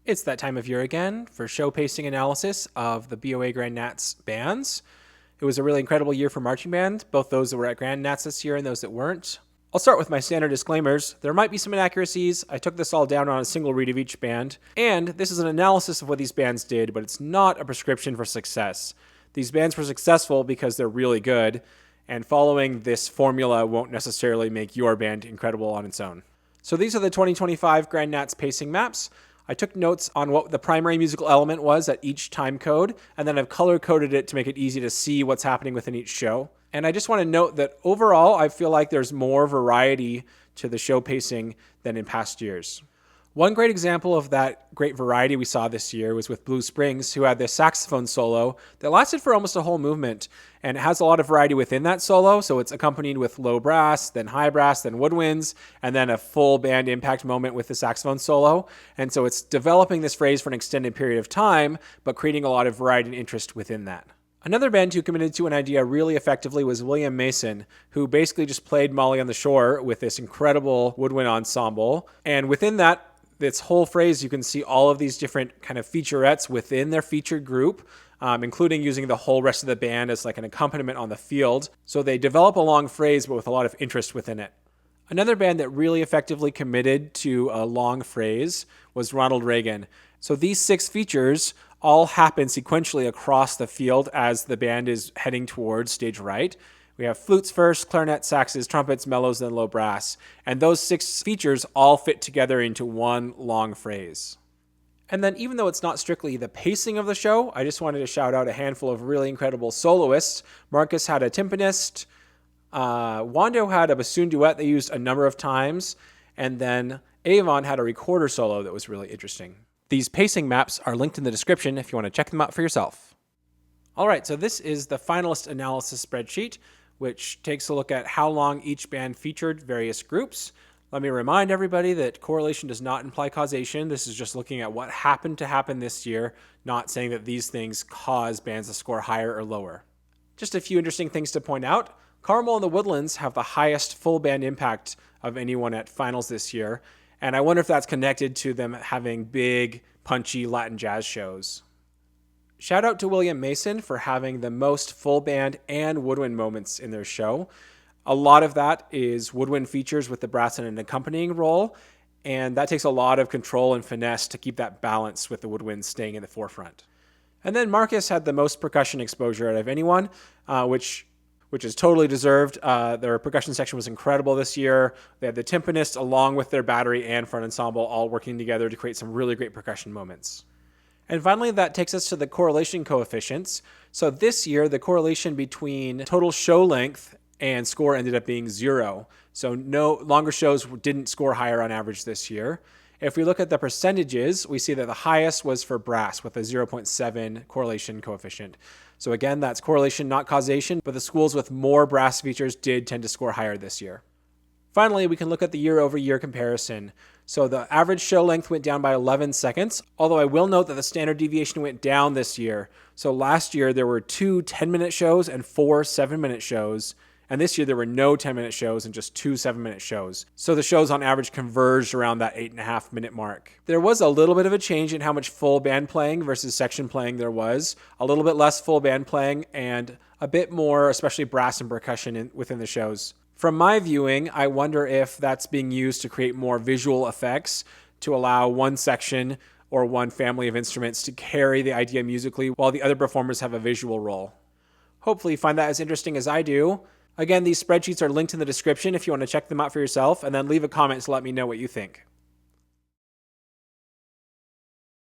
It's that time of year again for show pacing analysis of the BOA Grand Nats bands. It was a really incredible year for marching band, both those that were at Grand Nats this year and those that weren't. I'll start with my standard disclaimers. There might be some inaccuracies. I took this all down on a single read of each band, and this is an analysis of what these bands did, but it's not a prescription for success. These bands were successful because they're really good, and following this formula won't necessarily make your band incredible on its own. So these are the 2025 Grand Nats pacing maps. I took notes on what the primary musical element was at each time code, and then I've color-coded it to make it easy to see what's happening within each show. And I just want to note that overall, I feel like there's more variety to the show pacing than in past years. One great example of that great variety we saw this year was with Blue Springs, who had this saxophone solo that lasted for almost a whole movement, and it has a lot of variety within that solo, so it's accompanied with low brass, then high brass, then woodwinds, and then a full band impact moment with the saxophone solo. And so it's developing this phrase for an extended period of time, but creating a lot of variety and interest within that. Another band who committed to an idea really effectively was William Mason, who basically just played Molly on the Shore with this incredible woodwind ensemble. And within that, this whole phrase, you can see all of these different kind of featurettes within their featured group, including using the whole rest of the band as like an accompaniment on the field. So they develop a long phrase, but with a lot of interest within it. Another band that really effectively committed to a long phrase was Ronald Reagan. So these 6 features all happen sequentially across the field as the band is heading towards stage right. We have flutes first, clarinet, saxes, trumpets, mellows, then low brass. And those 6 features all fit together into one long phrase. And then even though it's not strictly the pacing of the show, I just wanted to shout out a handful of really incredible soloists. Marcus had a timpanist. Wando had a bassoon duet they used a number of times. And then Avon had a recorder solo that was really interesting. These pacing maps are linked in the description if you want to check them out for yourself. All right, so this is the finalist analysis spreadsheet, which takes a look at how long each band featured various groups. Let me remind everybody that correlation does not imply causation. This is just looking at what happened to happen this year, not saying that these things cause bands to score higher or lower. Just a few interesting things to point out. Carmel and the Woodlands have the highest full band impact of anyone at finals this year, and I wonder if that's connected to them having big, punchy Latin jazz shows. Shout out to William Mason for having the most full band and woodwind moments in their show. A lot of that is woodwind features with the brass in an accompanying role, and that takes a lot of control and finesse to keep that balance with the woodwinds staying in the forefront. And then Marcus had the most percussion exposure out of anyone, which is totally deserved. Their percussion section was incredible this year. They had the timpanist along with their battery and front ensemble all working together to create some really great percussion moments. And finally, that takes us to the correlation coefficients. So this year, the correlation between total show length and score ended up being 0. So no longer shows didn't score higher on average this year. If we look at the percentages, we see that the highest was for brass with a 0.7 correlation coefficient. So again, that's correlation, not causation, but the schools with more brass features did tend to score higher this year. Finally, we can look at the year-over-year comparison. So the average show length went down by 11 seconds, although I will note that the standard deviation went down this year. So last year there were 2 10-minute shows and 4 7-minute shows, and this year there were no 10-minute shows and just 2 7-minute shows. So the shows on average converged around that 8.5-minute mark. There was a little bit of a change in how much full band playing versus section playing there was. A little bit less full band playing and a bit more, especially brass and percussion within the shows. From my viewing, I wonder if that's being used to create more visual effects to allow one section or one family of instruments to carry the idea musically while the other performers have a visual role. Hopefully you find that as interesting as I do. Again, these spreadsheets are linked in the description if you want to check them out for yourself, and then leave a comment to let me know what you think.